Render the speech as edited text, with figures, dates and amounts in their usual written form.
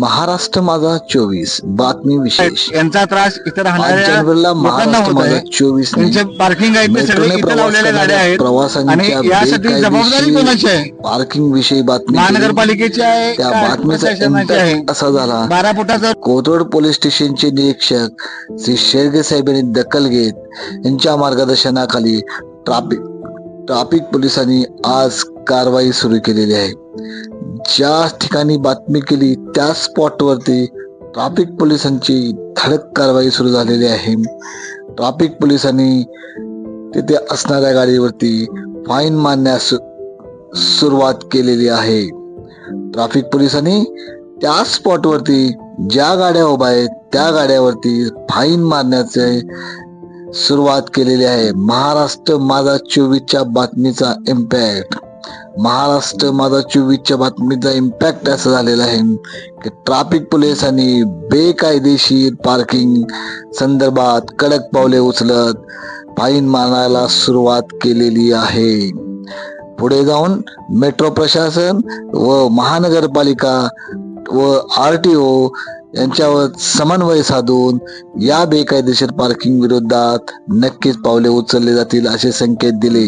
महाराष्ट्र माझा 24 बातमी विशेष. यांचा त्रास इतर 5 राहणाऱ्या जानेवारीला लोकांना महाराष्ट्र होत माझा आहे. 24 त्यांचे पार्किंग आहे ते सगळे इथे लावलेल्या गाड्या आहेत आणि यासाठी जबाबदारी कोणाची आहे? पार्किंग विषयी बातमी महानगरपालिकेची आहे त्या का बातमीचा प्रशासनाची आहे? इम्पॅक्ट असा झाला. 12 फुटाचा कोथरूड पोलीस स्टेशनचे निरीक्षक श्री शेळगे साहेब यांनी दखल घेत यांच्या मार्गदर्शनाखाली ट्रॅफिक पोलिसांनी आज कारवाई सुरू केलेली आहे. ज्या ठिकाणी बातमी केली त्या स्पॉटवरती ट्रॅफिक पोलिसांची धडक कारवाई सुरू झालेली आहे. ट्रॅफिक पोलिसांनी तिथे असणाऱ्या गाडीवरती फाईन मारण्यास सुरुवात केलेली आहे. ट्रॅफिक पोलिसांनी त्या स्पॉटवरती ज्या गाड्या उभ्या आहेत त्या गाड्यावरती फाईन मारण्याचे सुरुवात केलेली आहे. महाराष्ट्र माझा 24च्या बातमीचा इम्पॅक्ट. महाराष्ट्र माझा 24च्या बातमीचा इम्पॅक्ट असा झालेला आहे की ट्रॅफिक पोलिसांनी बेकायदेशीर पार्किंग संदर्भात कडक पावले उचलत फाईन मारायला सुरुवात केलेली आहे. पुढे जाऊन मेट्रो प्रशासन व महानगरपालिका व RTO यांच्यावर समन्वय साधून या बेकायदेशीर पार्किंग विरोधात नक्कीच पावले उचलले जातील असे संकेत दिले.